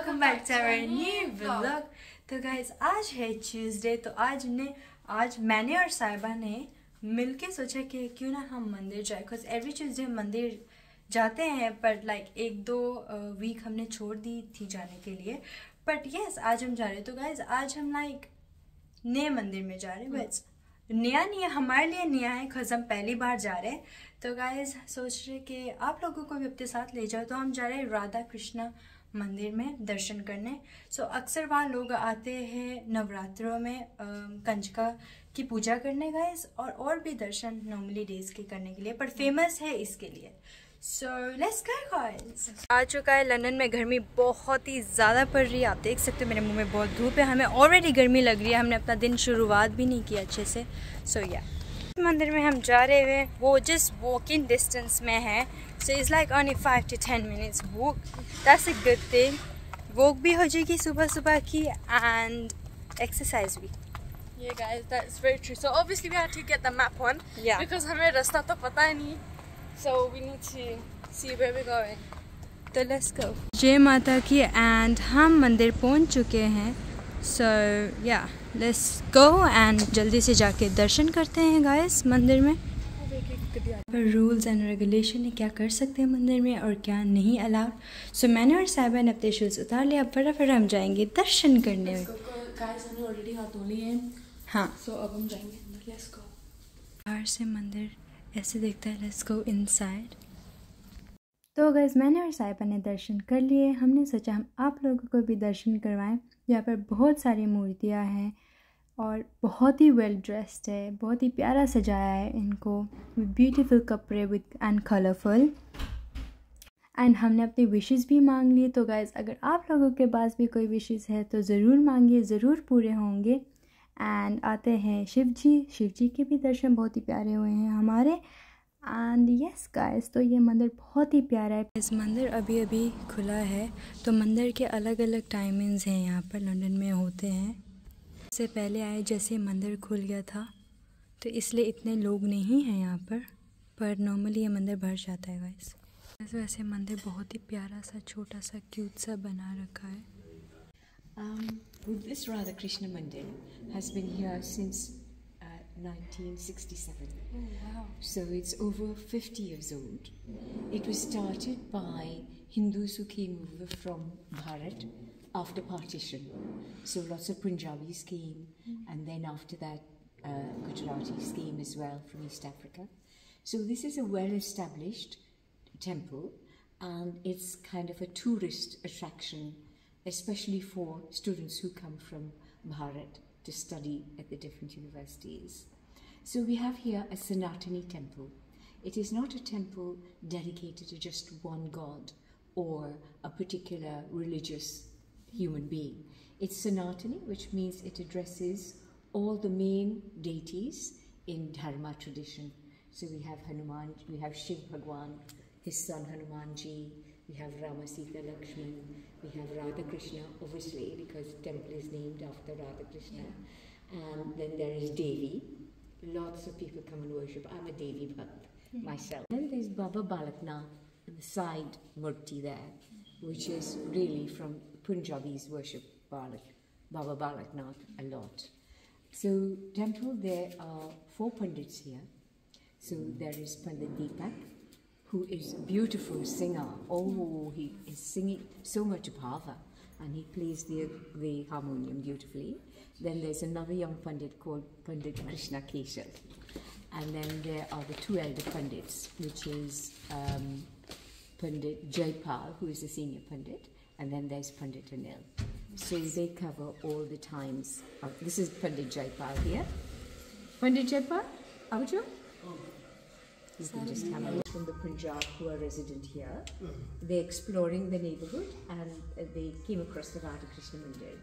welcome back to our new vlog। तो guys आज है ट्यूसडे, तो आज मैंने और साहिबा ने मिलके सोचा कि क्यों ना हम मंदिर जाए। बिकॉज एवरी ट्यूसडे हम मंदिर जाते हैं, पर लाइक एक दो वीक हमने छोड़ दी थी जाने के लिए। बट यस आज हम जा रहे हैं। तो गाइस आज हम लाइक नए मंदिर में जा रहे हैं। बस नया नहीं है, हमारे लिए नया है बिकॉज हम पहली बार जा रहे हैं। तो गाइस सोच रहे कि आप लोगों को भी अपने साथ ले जाओ। तो हम जा रहे हैं राधा कृष्णा मंदिर में दर्शन करने। सो अक्सर वहाँ लोग आते हैं नवरात्रों में कंजका की पूजा करने गाइस, और भी दर्शन नॉर्मली डेज के करने के लिए, पर फेमस है इसके लिए। So let's go guys. आ चुका है लंदन में, गर्मी बहुत ही ज़्यादा पड़ रही है। आप देख सकते हो मेरे मुंह में बहुत धूप है, हमें ऑलरेडी गर्मी लग रही है, हमने अपना दिन शुरुआत भी नहीं किया अच्छे से। सो या मंदिर में हम जा रहे हुए, वो जस्ट वॉकिंग डिस्टेंस में है। So it's like only 5 to 10 minutes walk. That's a good thing. Walk भी हो जाएगी सुबह सुबह की एंड एक्सरसाइज भी। Yeah guys, that's very true. So obviously we had to get the map on, because हमें रास्ता तो पता ही नहीं, so we need to see where we're going. तो लेट्स गो। जय माता की एंड हम मंदिर पहुंच चुके हैं। सो या लेट्स गो एंड जल्दी से जाके दर्शन करते हैं गाइस मंदिर में। पर रूल्स एंड रेगुलेशन है, क्या कर सकते हैं मंदिर में और क्या नहीं अलाउड। सो मैंने और साहिबा ने अपने शूज़ उतार लिया, अब फटाफट हम जाएंगे दर्शन करने में। गाइस हमने ऑलरेडी हाथ धो लिए हैं। हाँ, सो अब हम जाएंगे अंदर। Let's go. बाहर से मंदिर ऐसे दिखता है। Let's go inside. तो गाइस मैंने और साहिबा ने दर्शन कर लिए। हमने सोचा हम आप लोगों को भी दर्शन करवाएं। यहाँ पर बहुत सारी मूर्तियाँ हैं और बहुत ही वेल ड्रेस्ड है, बहुत ही प्यारा सजाया है इनको, ब्यूटीफुल कपड़े विद एंड कलरफुल। एंड हमने अपनी विशेस भी मांग लिए। तो गाइस अगर आप लोगों के पास भी कोई विशेस है तो ज़रूर मांगिए, ज़रूर पूरे होंगे। एंड आते हैं शिव जी के भी दर्शन बहुत ही प्यारे हुए हैं हमारे। एंड यस गाइस, तो ये मंदिर बहुत ही प्यारा है। इस मंदिर अभी अभी खुला है, तो मंदिर के अलग अलग टाइमिंग्स हैं यहाँ पर लंदन में होते हैं। इससे पहले आए जैसे मंदिर खुल गया था, तो इसलिए इतने लोग नहीं हैं यहाँ पर नॉर्मली ये मंदिर भर जाता है गाइस। वैसे मंदिर बहुत ही प्यारा सा, छोटा सा, क्यूट सा बना रखा है। This Radha Krishna Mandir has been here since 1967. Oh wow. So it's over 50 years old. It was started by Hindus who came over from Bharat after partition. So lots of Punjabis came, and then after that Gujaratis came as well from East Africa. So this is a well-established temple, and it's kind of a tourist attraction, especially for students who come from Bharat to study at the different universities. So we have here a Sanatani temple. It is not a temple dedicated to just one god or a particular religious human being. It's Sanatani, which means it addresses all the main deities in Dharma tradition. So we have Hanuman, we have Shiv Bhagwan, his son Hanumanji, we have Rama, Sita, Lakshman, we have Radha Krishna, obviously because the temple is named after Radha Krishna. And then there is Devi. Lots of people come and worship. I'm a Devi Bhakt myself. Then there's Baba Balaknath in the side murti there, which is really from Punjabis worship Baba Balaknath a lot. So temple, there are 4 Pandits here. So there is Pandit Deepak, who is a beautiful singer. Oh, he is singing so much bhava, and he plays the harmonium beautifully. Then there's another young Pandit called Pandit Krishna Keshav. And then there are the 2 elder Pandits, which is Pandit Jaipal, who is the senior Pandit, and then there's Pandit Anil. So they cover all the times. This is Pandit Jaipal here. Pandit Jaipal, Aujo? You can just have a look from the Punjab who are resident here. They're exploring the neighborhood, and they came across the Radha Krishna Mandir.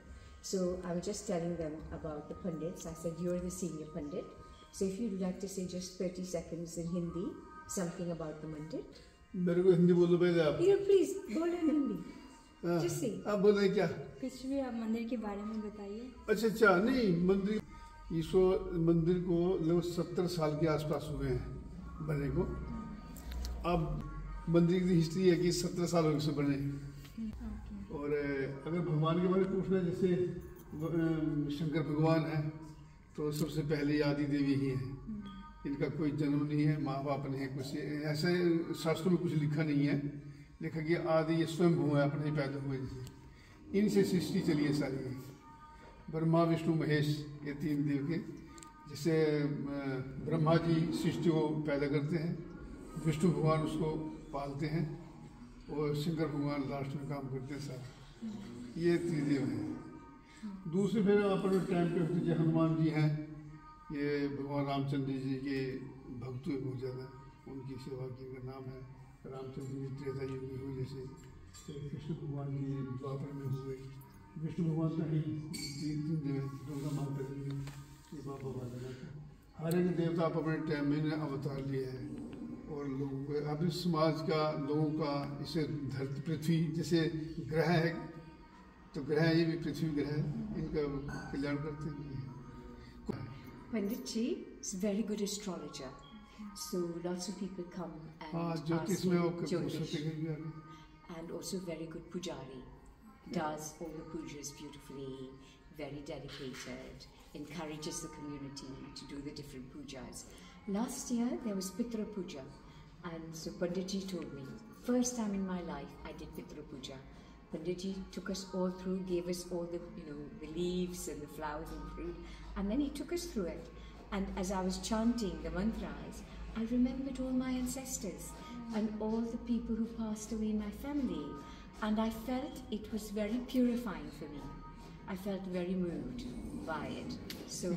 So I was just telling them about the Pandits. I said, you're the senior Pandit. So if you'd like to say just 30 seconds in Hindi, something about the Mandir. मेरे को हिंदी बोलो पहले आप। Here, please, बोलो Hindi. Just say। आप बोले क्या? कुछ भी आप मंदिर के बारे में बताइए। अच्छा नहीं, मंदिर को लगभग 70 साल के आसपास हुए हैं बने को। अब मंदिर की हिस्ट्री है कि 17 साल हो गए बने। और अगर भगवान के बारे में पूछना, जैसे शंकर भगवान है तो सबसे पहले आदि देवी ही है। इनका कोई जन्म नहीं है, माँ बाप नहीं है, कुछ ऐसे शास्त्रों में कुछ लिखा नहीं है। लिखा कि आदि ये स्वयं है, अपने ही पैदा हुए। जैसे इनसे सृष्टि चली है सारी। ब्रह्मा विष्णु महेश ये तीन देव के, जैसे ब्रह्मा जी सृष्टि को पैदा करते हैं, विष्णु भगवान उसको पालते हैं और शंकर भगवान लास्ट में काम करते हैं सारे। ये त्रिदेव हैं। दूसरे फिर अपने टाइम पे जो हनुमान जी हैं, ये भगवान रामचंद्र जी के भक्त हुए बहुत ज़्यादा, उनकी सेवा की। उनका नाम है रामचंद्र जी त्रेता युग में हुए, जैसे कृष्ण भगवान जी द्वापर में हुए। विष्णु भगवान का ही तीन देव, दुर्गा माता जी, ये बाबा वाला। हर एक देवता आप अपने टाइम में अवतार लिए हैं। और लोगों को अब इस समाज का, लोगों का, इसे धरती पृथ्वी जैसे ग्रह है, तो ग्रह ये भी पृथ्वी ग्रह है, इनका कल्याण करते हैं। Pandit Ji is a very good astrologer, so lots of people come and ज्योतिष में वो Jyotish. And also very good pujari, does all the pujas beautifully, very dedicated, encourages the community to do the different pujas. Last year there was Pitra Puja, and so Pandit Ji told me, first time in my life I did Pitra Puja. Pandit Ji took us all through, gave us all the, the leaves and the flowers and fruit, and then he took us through it. And as I was chanting the mantras, I remembered all my ancestors and all the people who passed away in my family, and I felt it was very purifying for me. I felt very moved by it. So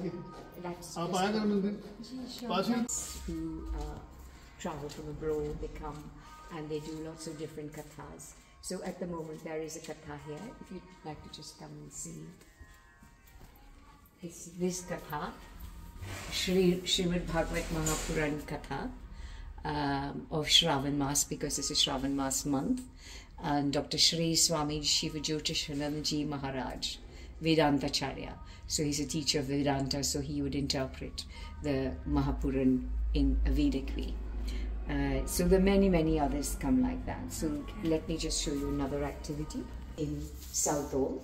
that's who travel from abroad, they come and they do lots of different kathas. So at the moment there is a katha here, if you'd like to just come and see. It's this katha, Srimad Bhagavad Mahapuran Katha of Shravan Mas, because this is Shravan Mas month. And Dr. Shri Swami Shiva Jyotishanand Ji Maharaj, Vedantacharya. So he's a teacher of Vedanta, so he would interpret the Mahapuran in a Vedic way. So there are many, many others come like that. So let me just show you another activity in Southall.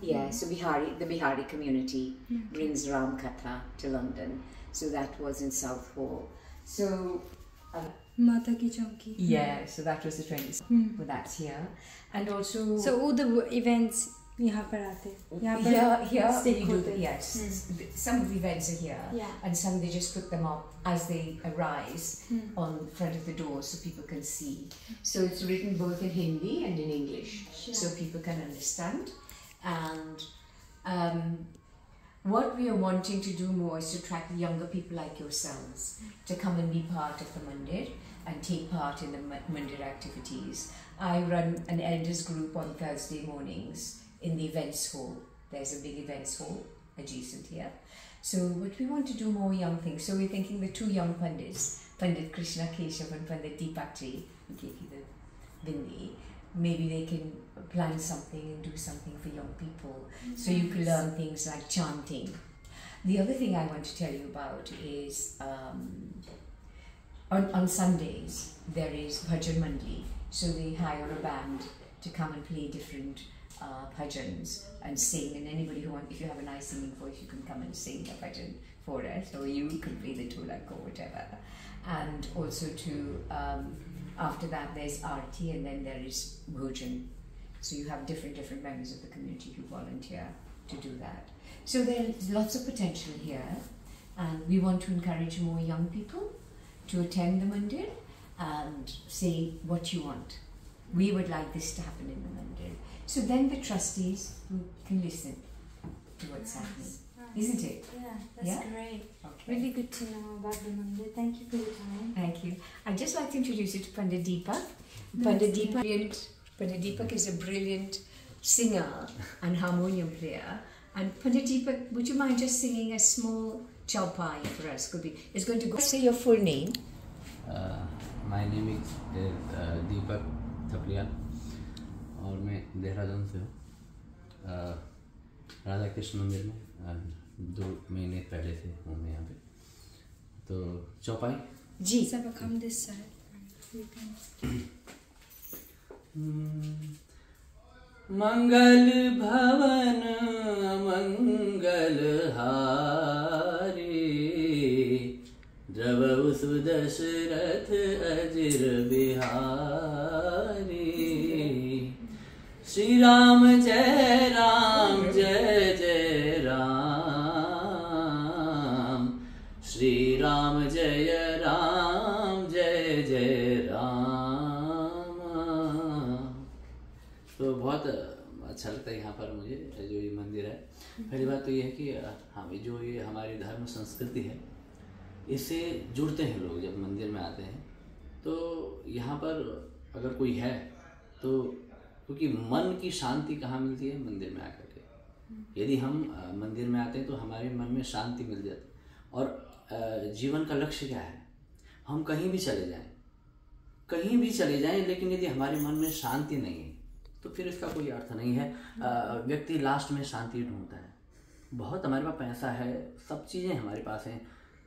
Yeah, so the Bihari community brings Ram Katha to London. So that was in Southall. So Mata ki Chowki. Yeah, so that was the 20th. Well, that's here. And also... So all the events यहाँ पर आते हैं. Here we do the, yes. Some of the events are here, and some they just put them up as they arise on front of the door so people can see. So it's written both in Hindi and in English, so people can understand. And what we are wanting to do more is to attract younger people like yourselves to come and be part of the mandir and take part in the mandir activities. I run an elders group on Thursday mornings in the events hall. There's a big events hall adjacent here. So what we want to do more young things. So we're thinking the two young Pandits, Pandit Krishna Keshav and Pandit Deepakji, who gave you the bindi, maybe they can plan something and do something for young people. So you can learn things like chanting. The other thing I want to tell you about is on Sundays there is Bhajan Mandli. So they hire a band to come and play different bhajans and sing, and anybody who wants, if you have a nice singing voice, you can come and sing a bhajan for us, or you can play the tolak or whatever. And also to after that there's Aarti, and then there is Bhojan. So you have different members of the community who volunteer to do that. So there's lots of potential here, and we want to encourage more young people to attend the mandir and say what you want. We would like this to happen in the mandir. So then the trustees can listen to what's happening, isn't it? Yeah, that's great. Okay. Really good to know about the mandir. Thank you for your time. Thank you. I'd just like to introduce you to Pandit Deepak. Pandit Deepak is a brilliant singer and harmonium player. And Pandit Deepak, would you mind just singing a small chaupai for us? It's going to go. Say your full name. My name is Deepak Thapliyan और मैं देहरादून से हूँ. राधा कृष्ण मंदिर में 2 महीने पहले से हूँ मैं यहाँ पे. तो चौपाई जी सब come this side. मंगल भवन मंगल हारी, द्रवहु सुदशरथ अजिर बिहारी। श्री राम जय जय राम, श्री राम जय राम। तो बहुत अच्छा लगता है यहाँ पर मुझे जो ये मंदिर है। पहली बात तो ये है कि हमें जो ये हमारी धर्म संस्कृति है इससे जुड़ते हैं लोग जब मंदिर में आते हैं। तो यहाँ पर अगर कोई है तो क्योंकि मन की शांति कहाँ मिलती है? मंदिर में आकर के। यदि हम मंदिर में आते हैं तो हमारे मन में शांति मिल जाती है। और जीवन का लक्ष्य क्या है? हम कहीं भी चले जाएं, लेकिन यदि हमारे मन में शांति नहीं है तो फिर इसका कोई अर्थ नहीं है। व्यक्ति लास्ट में शांति ढूंढता है। बहुत हमारे पास पैसा है, सब चीज़ें हमारे पास हैं,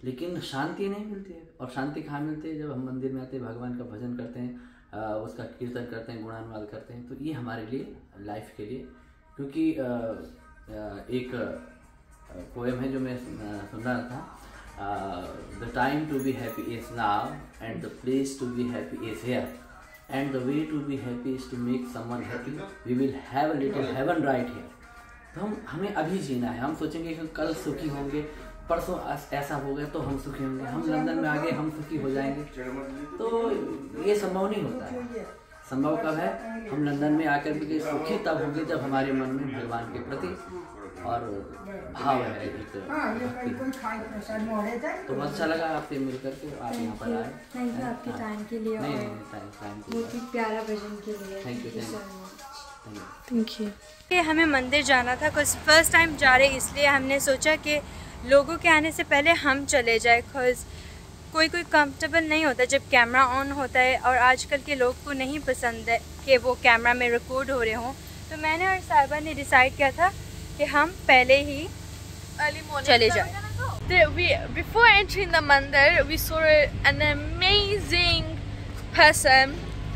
लेकिन शांति नहीं मिलती है। और शांति कहाँ मिलती है? जब हम मंदिर में आते हैं, भगवान का भजन करते हैं, उसका कीर्तन करते हैं, गुणानुवाद करते हैं। तो ये हमारे लिए लाइफ के लिए, क्योंकि एक पोएम है जो मैं सुन रहा था, the time to be happy is now and the place to be happy is here and the way to be happy is to make someone happy, we will have a little heaven right here. तो हमें अभी जीना है। हम सोचेंगे कि कल सुखी होंगे, परसों ऐसा हो गया तो हम सुखी होंगे, हम लंदन में आ गए हम सुखी हो जाएंगे, तो ये संभव नहीं होता है। संभव कब है? हम लंदन में आकर भी सुखी तब होंगे जब हमारे मन में भगवान के प्रति और भाव है, एक भक्ति। तो बहुत अच्छा लगा आपसे मिलकर के, आप यहाँ पर आए। थैंक यू आपके टाइम के लिए और बहुत ही प्यारा भजन के लिए। Thank you. Thank you. हमें मंदिर जाना था, कुछ फर्स्ट टाइम जा रहे, इसलिए हमने सोचा कि लोगों के आने से पहले हम चले जाए। बिकॉज कोई कंफर्टेबल नहीं होता जब कैमरा ऑन होता है, और आजकल के लोग को नहीं पसंद है कि वो कैमरा में रिकॉर्ड हो रहे हों। तो मैंने और साहिबा ने डिसाइड किया था कि हम पहले ही चले जाए। Before entering the mandir, we saw an amazing person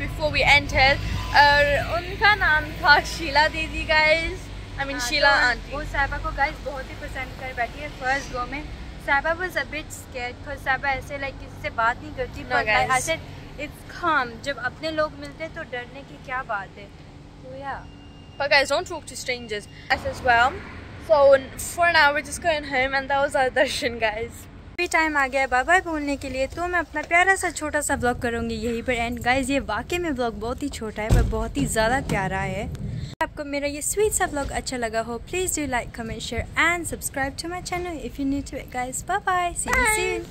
before we entered. और उनका नाम था शीला दीदी guys. I mean Sheela aunty. वो साहिबा को गाइस बहुत ही पसंद कर बैठी है। फर्स्ट गो में साहिबा was a bit scared because साहिबा ऐसे किसी से बात नहीं करती। No guys, I said it's calm। जब अपने लोग मिलते हैं तो डरने की क्या बात है। तो yeah, but guys don't talk to strangers as well। So for now we're just going home and that was our darshan guys। भी टाइम आ गया है बाय बाय बोलने के लिए। तो मैं अपना प्यारा सा छोटा सा व्लॉग करूँगी यहीं पर एंड। गाइज ये वाकई में व्लॉग बहुत ही छोटा है पर बहुत ही ज़्यादा प्यारा है। आपको मेरा ये स्वीट सा व्लॉग अच्छा लगा हो, please do like, comment, share and subscribe to my channel if you new to it guys. Bye bye, see you soon.